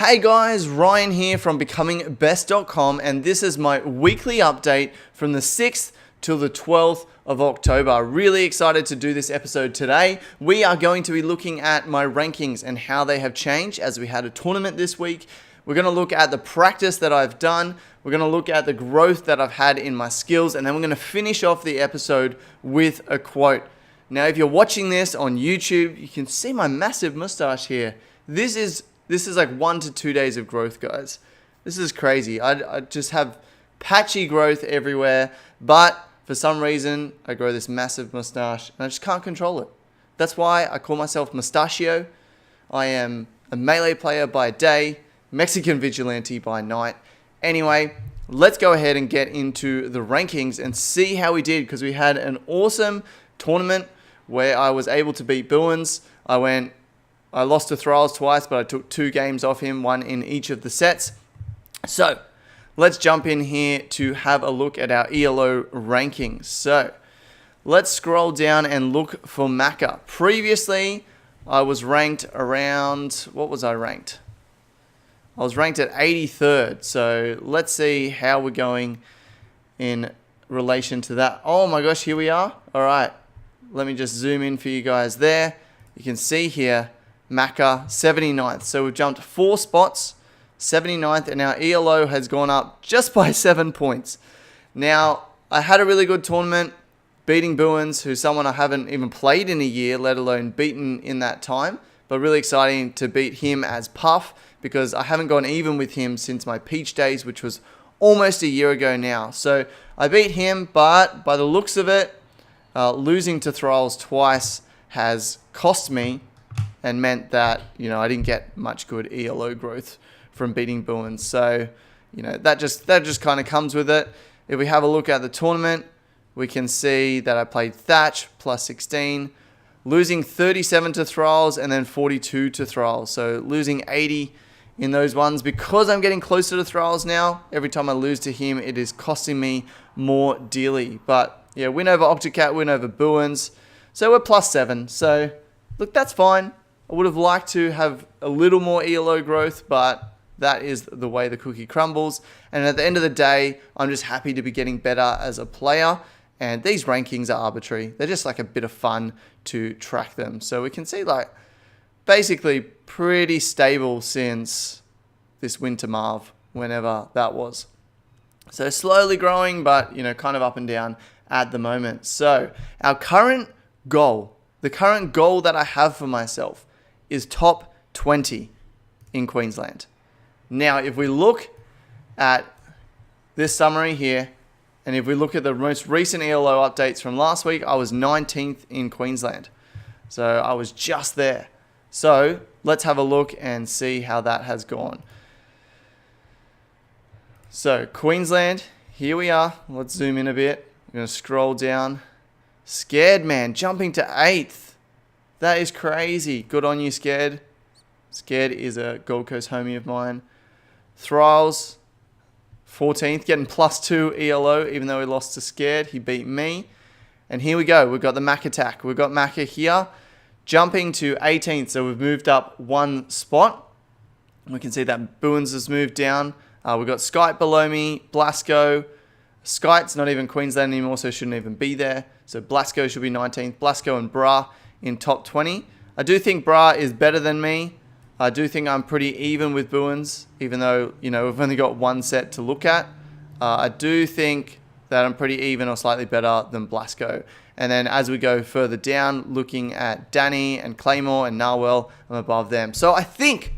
Hey guys, Ryan here from becomingbest.com, and this is my weekly update from the 6th till the 12th of October. Really excited to do this episode today. We are going to be looking at my rankings and how they have changed as we had a tournament this week. We're going to look at the practice that I've done. We're going to look at the growth that I've had in my skills, and then we're going to finish off the episode with a quote. Now, if you're watching this on YouTube, you can see my massive mustache here. This is like 1 to 2 days of growth, guys. This is crazy. I just have patchy growth everywhere, but for some reason, I grow this massive mustache and I just can't control it. That's why I call myself Mustachio. I am a melee player by day, Mexican vigilante by night. Anyway, let's go ahead and get into the rankings and see how we did, because we had an awesome tournament where I was able to beat Buins. I lost to Thralls twice, but I took 2 games off him, 1 in each of the sets. So let's jump in here to have a look at our ELO rankings. So let's scroll down and look for Macca. Previously, I was ranked around, what was I ranked? I was ranked at 83rd. So let's see how we're going in relation to that. Oh my gosh, here we are. All right, let me just zoom in for you guys there. You can see here, Macca, 79th. So we've jumped 4 spots, 79th, and our ELO has gone up just by 7 points. Now, I had a really good tournament, beating Buins, who's someone I haven't even played in a year, let alone beaten in that time. But really exciting to beat him as Puff, because I haven't gone even with him since my Peach days, which was almost a year ago now. So I beat him, but by the looks of it, losing to Thralls twice has cost me and meant that, I didn't get much good ELO growth from beating Buins. So, that just kind of comes with it. If we have a look at the tournament, we can see that I played Thatch plus 16, losing 37 to Thralls and then 42 to Thralls. So losing 80 in those ones. Because I'm getting closer to Thralls now, every time I lose to him, it is costing me more dearly. But yeah, win over Octocat, win over Buins. So we're plus 7. So look, that's fine. I would have liked to have a little more ELO growth, but that is the way the cookie crumbles. And at the end of the day, I'm just happy to be getting better as a player. And these rankings are arbitrary. They're just like a bit of fun to track them. So we can see basically pretty stable since this winter Marv, whenever that was. So slowly growing, but kind of up and down at the moment. So our current goal, the current goal that I have for myself, is top 20 in Queensland. Now, if we look at this summary here, and if we look at the most recent ELO updates from last week, I was 19th in Queensland. So I was just there. So let's have a look and see how that has gone. So Queensland, here we are. Let's zoom in a bit. I'm going to scroll down. Scared Man jumping to 8th. That is crazy. Good on you, Scared. Scared is a Gold Coast homie of mine. Thralls, 14th, getting plus 2 ELO, even though he lost to Scared. He beat me. And here we go. We've got the Mac attack. We've got Macca here, jumping to 18th. So we've moved up 1 spot. We can see that Buins has moved down. We've got Skype below me, Blasco. Skype's not even Queensland anymore, so shouldn't even be there. So Blasco should be 19th. Blasco and Bra in top 20. I do think Bra is better than me. I do think I'm pretty even with Buins, even though, we've only got 1 set to look at. I do think that I'm pretty even or slightly better than Blasco. And then as we go further down, looking at Danny and Claymore and Narwhal, I'm above them. So I think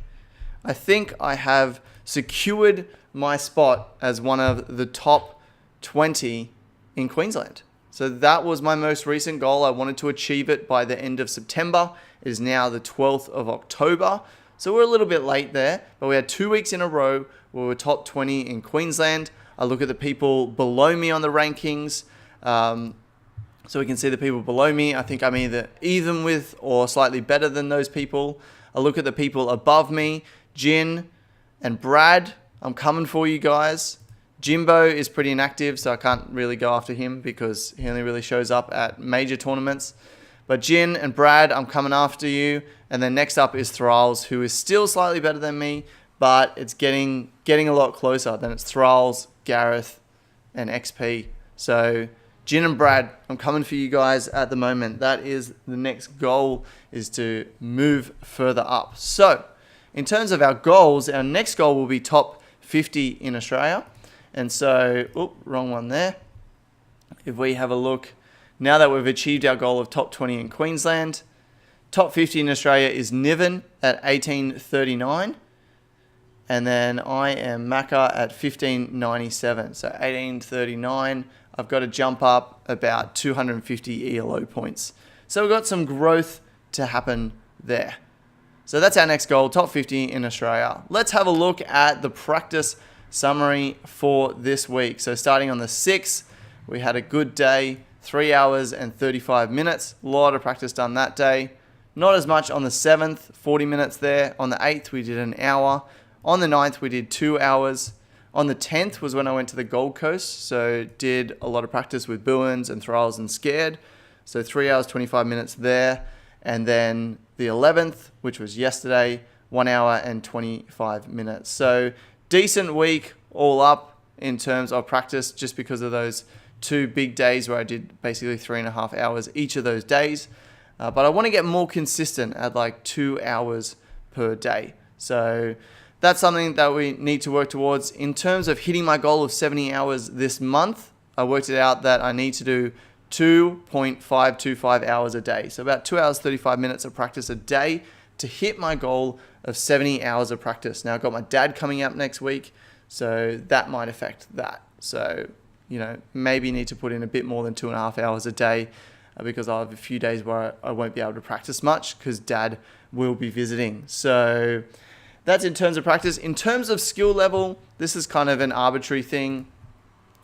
I have secured my spot as one of the top 20 in Queensland. So that was my most recent goal. I wanted to achieve it by the end of September. It is now the 12th of October. So we're a little bit late there, but we had 2 weeks in a row where we were top 20 in Queensland. I look at the people below me on the rankings. So we can see the people below me. I think I'm either even with or slightly better than those people. I look at the people above me, Jin and Brad. I'm coming for you guys. Jimbo is pretty inactive, so I can't really go after him because he only really shows up at major tournaments. But Jin and Brad, I'm coming after you. And then next up is Thralls, who is still slightly better than me, but it's getting a lot closer. Then it's Thralls, Gareth, and XP. So Jin and Brad, I'm coming for you guys at the moment. That is the next goal, is to move further up. So in terms of our goals, our next goal will be top 50 in Australia. And so, wrong one there. If we have a look, now that we've achieved our goal of top 20 in Queensland, top 50 in Australia is Niven at 1839. And then I am Macca at 1597. So 1839, I've got to jump up about 250 ELO points. So we've got some growth to happen there. So that's our next goal, top 50 in Australia. Let's have a look at the practice summary for this week. So starting on the 6th, we had a good day, 3 hours and 35 minutes. A lot of practice done that day. Not as much on the 7th, 40 minutes there. On the 8th, we did an hour. On the 9th, we did 2 hours. On the 10th was when I went to the Gold Coast, so did a lot of practice with Booins and Thralls and Scared. So 3 hours, 25 minutes there. And then the 11th, which was yesterday, 1 hour and 25 minutes. So decent week all up in terms of practice, just because of those 2 big days where I did basically 3.5 hours each of those days. But I want to get more consistent at like 2 hours per day. So that's something that we need to work towards. In terms of hitting my goal of 70 hours this month, I worked it out that I need to do 2.525 hours a day. So about 2 hours, 35 minutes of practice a day to hit my goal of 70 hours of practice. Now I've got my dad coming up next week, so that might affect that. So, maybe need to put in a bit more than 2.5 hours a day because I'll have a few days where I won't be able to practice much because dad will be visiting. So that's in terms of practice. In terms of skill level, this is kind of an arbitrary thing.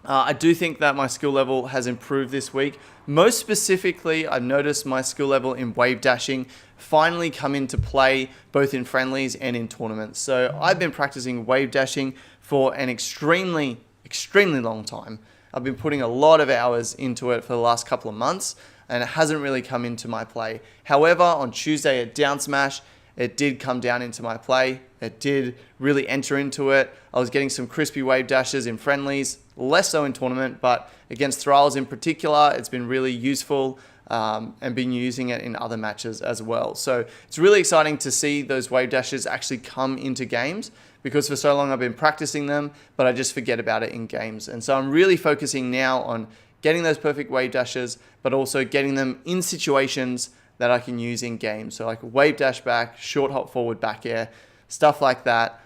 I do think that my skill level has improved this week. Most specifically, I've noticed my skill level in wave dashing finally come into play both in friendlies and in tournaments. So I've been practicing wave dashing for an extremely long time. I've been putting a lot of hours into it for the last couple of months, and it hasn't really come into my play. However, on Tuesday at Down Smash, it did come down into my play. It did really enter into it. I was getting some crispy wave dashes in friendlies, less so in tournament, but against Thralls in particular, it's been really useful and been using it in other matches as well. So it's really exciting to see those wave dashes actually come into games, because for so long I've been practicing them, but I just forget about it in games. And so I'm really focusing now on getting those perfect wave dashes, but also getting them in situations that I can use in games. So like wave dash back, short hop forward back air, stuff like that.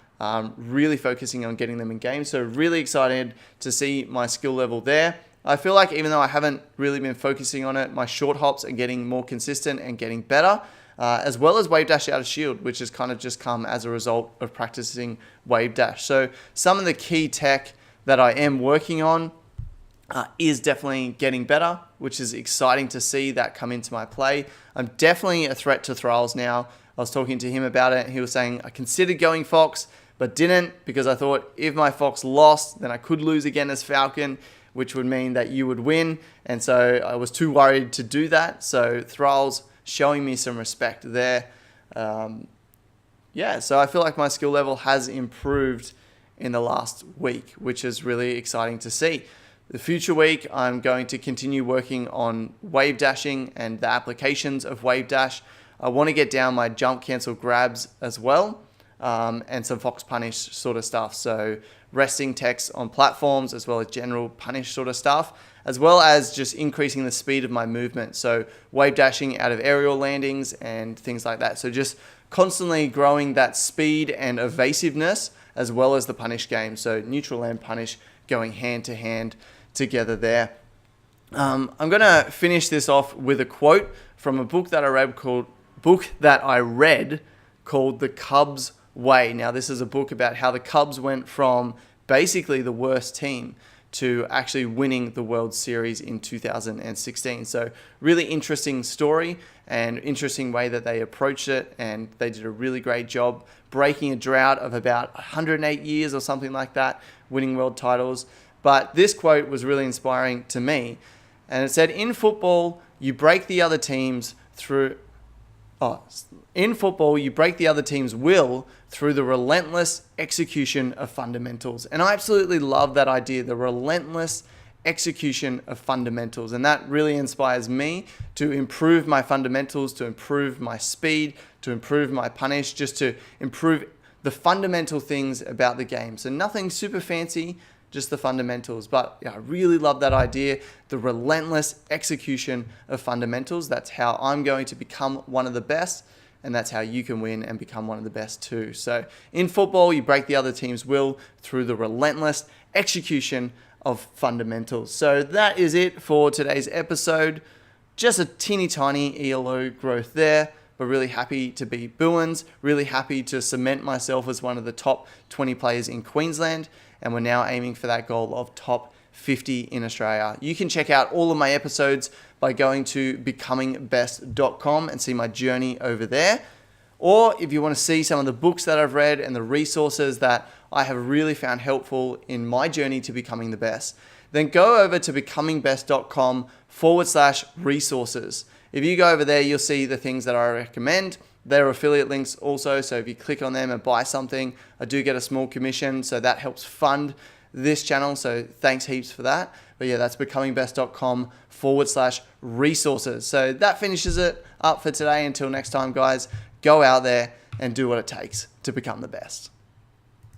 Really focusing on getting them in games. So really excited to see my skill level there. I feel like even though I haven't really been focusing on it, my short hops are getting more consistent and getting better, as well as wave dash out of shield, which has kind of just come as a result of practicing wave dash. So some of the key tech that I am working on is definitely getting better, which is exciting to see that come into my play. I'm definitely a threat to Thralls now. I was talking to him about it, and he was saying I considered going Fox, but didn't, because I thought if my Fox lost, then I could lose again as Falcon, which would mean that you would win. And so I was too worried to do that. So Thralls showing me some respect there. So I feel like my skill level has improved in the last week, which is really exciting to see. The future week, I'm going to continue working on wave dashing and the applications of wave dash. I want to get down my jump cancel grabs as well, and some Fox punish sort of stuff. So resting techs on platforms, as well as general punish sort of stuff, as well as just increasing the speed of my movement. So wave dashing out of aerial landings and things like that. So just constantly growing that speed and evasiveness, as well as the punish game. So neutral and punish going hand to hand together there. I'm going to finish this off with a quote from a book that I read called The Cubs Way. Now, this is a book about how the Cubs went from basically the worst team to actually winning the World Series in 2016. So really interesting story and interesting way that they approached it, and they did a really great job breaking a drought of about 108 years or something like that, winning world titles. But this quote was really inspiring to me, and it said, "In football, you break the other teams through..." In football, you break the other team's will through the relentless execution of fundamentals. And I absolutely love that idea, the relentless execution of fundamentals. And that really inspires me to improve my fundamentals, to improve my speed, to improve my punish, just to improve the fundamental things about the game. So nothing super fancy, just the fundamentals. But yeah, I really love that idea, the relentless execution of fundamentals. That's how I'm going to become one of the best, and that's how you can win and become one of the best too. So in football, you break the other team's will through the relentless execution of fundamentals. So that is it for today's episode. Just a teeny tiny ELO growth there, but really happy to be Bruins, really happy to cement myself as one of the top 20 players in Queensland, and we're now aiming for that goal of top 50 in Australia. You can check out all of my episodes by going to becomingbest.com and see my journey over there. Or if you want to see some of the books that I've read and the resources that I have really found helpful in my journey to becoming the best, then go over to becomingbest.com/resources. If you go over there, you'll see the things that I recommend. They're affiliate links also, so if you click on them and buy something, I do get a small commission, so that helps fund this channel, so thanks heaps for that. But yeah, that's becomingbest.com/resources. So that finishes it up for today. Until next time, guys, go out there and do what it takes to become the best.